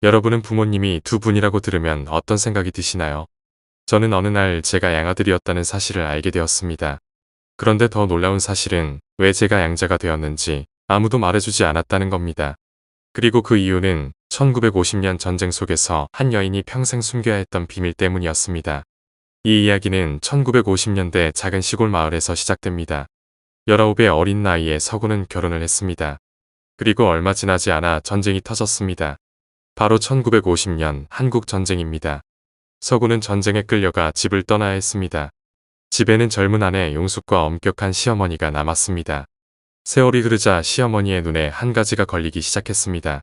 여러분은 부모님이 두 분이라고 들으면 어떤 생각이 드시나요? 저는 어느 날 제가 양아들이었다는 사실을 알게 되었습니다. 그런데 더 놀라운 사실은 왜 제가 양자가 되었는지 아무도 말해주지 않았다는 겁니다. 그리고 그 이유는 1950년 전쟁 속에서 한 여인이 평생 숨겨야 했던 비밀 때문이었습니다. 이 이야기는 1950년대 작은 시골 마을에서 시작됩니다. 19의 어린 나이에 서구는 결혼을 했습니다. 그리고 얼마 지나지 않아 전쟁이 터졌습니다. 바로 1950년 한국 전쟁입니다. 서구는 전쟁에 끌려가 집을 떠나야 했습니다. 집에는 젊은 아내 용숙과 엄격한 시어머니가 남았습니다. 세월이 흐르자 시어머니의 눈에 한 가지가 걸리기 시작했습니다.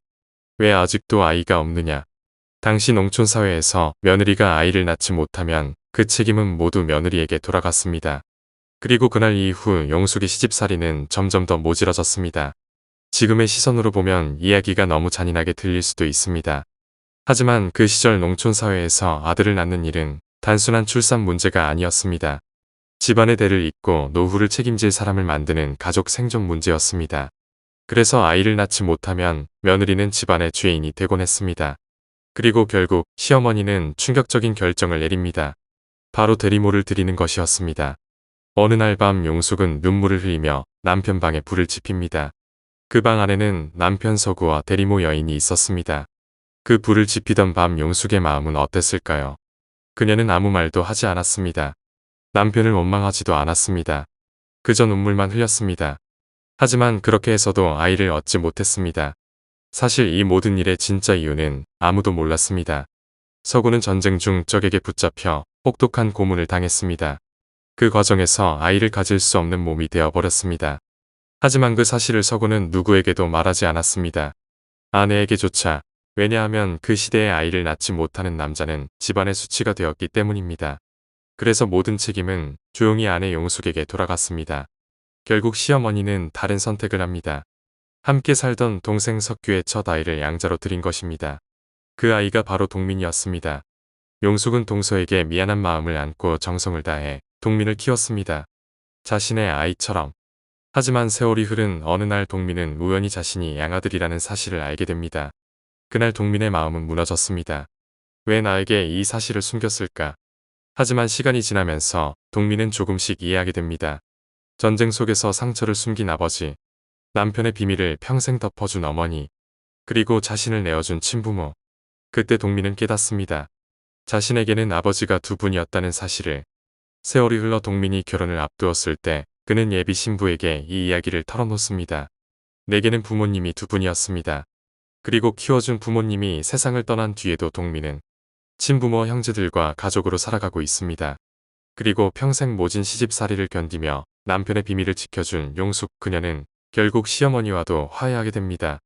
왜 아직도 아이가 없느냐? 당시 농촌 사회에서 며느리가 아이를 낳지 못하면 그 책임은 모두 며느리에게 돌아갔습니다. 그리고 그날 이후 용숙의 시집살이는 점점 더 모질어졌습니다. 지금의 시선으로 보면 이야기가 너무 잔인하게 들릴 수도 있습니다. 하지만 그 시절 농촌 사회에서 아들을 낳는 일은 단순한 출산 문제가 아니었습니다. 집안의 대를 잇고 노후를 책임질 사람을 만드는 가족 생존 문제였습니다. 그래서 아이를 낳지 못하면 며느리는 집안의 죄인이 되곤 했습니다. 그리고 결국 시어머니는 충격적인 결정을 내립니다. 바로 대리모를 들이는 것이었습니다. 어느 날 밤 용숙은 눈물을 흘리며 남편 방에 불을 지핍니다. 그 방 안에는 남편 서구와 대리모 여인이 있었습니다. 그 불을 지피던 밤 용숙의 마음은 어땠을까요? 그녀는 아무 말도 하지 않았습니다. 남편을 원망하지도 않았습니다. 그저 눈물만 흘렸습니다. 하지만 그렇게 해서도 아이를 얻지 못했습니다. 사실 이 모든 일의 진짜 이유는 아무도 몰랐습니다. 서구는 전쟁 중 적에게 붙잡혀 혹독한 고문을 당했습니다. 그 과정에서 아이를 가질 수 없는 몸이 되어버렸습니다. 하지만 그 사실을 서구는 누구에게도 말하지 않았습니다. 아내에게조차. 왜냐하면 그 시대에 아이를 낳지 못하는 남자는 집안의 수치가 되었기 때문입니다. 그래서 모든 책임은 조용히 아내 용숙에게 돌아갔습니다. 결국 시어머니는 다른 선택을 합니다. 함께 살던 동생 석규의 첫 아이를 양자로 드린 것입니다. 그 아이가 바로 동민이었습니다. 용숙은 동서에게 미안한 마음을 안고 정성을 다해 동민을 키웠습니다. 자신의 아이처럼. 하지만 세월이 흐른 어느 날 동민은 우연히 자신이 양아들이라는 사실을 알게 됩니다. 그날 동민의 마음은 무너졌습니다. 왜 나에게 이 사실을 숨겼을까? 하지만 시간이 지나면서 동민은 조금씩 이해하게 됩니다. 전쟁 속에서 상처를 숨긴 아버지, 남편의 비밀을 평생 덮어준 어머니, 그리고 자신을 내어준 친부모. 그때 동민은 깨닫습니다. 자신에게는 아버지가 두 분이었다는 사실을. 세월이 흘러 동민이 결혼을 앞두었을 때 그는 예비 신부에게 이 이야기를 털어놓습니다. 내게는 부모님이 두 분이었습니다. 그리고 키워준 부모님이 세상을 떠난 뒤에도 동민은 친부모 형제들과 가족으로 살아가고 있습니다. 그리고 평생 모진 시집살이를 견디며 남편의 비밀을 지켜준 용숙 그녀는 결국 시어머니와도 화해하게 됩니다.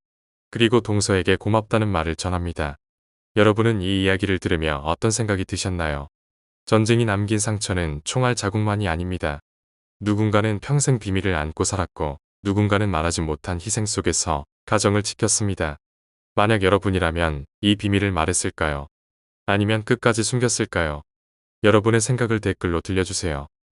그리고 동서에게 고맙다는 말을 전합니다. 여러분은 이 이야기를 들으며 어떤 생각이 드셨나요? 전쟁이 남긴 상처는 총알 자국만이 아닙니다. 누군가는 평생 비밀을 안고 살았고 누군가는 말하지 못한 희생 속에서 가정을 지켰습니다. 만약 여러분이라면 이 비밀을 말했을까요? 아니면 끝까지 숨겼을까요? 여러분의 생각을 댓글로 들려주세요.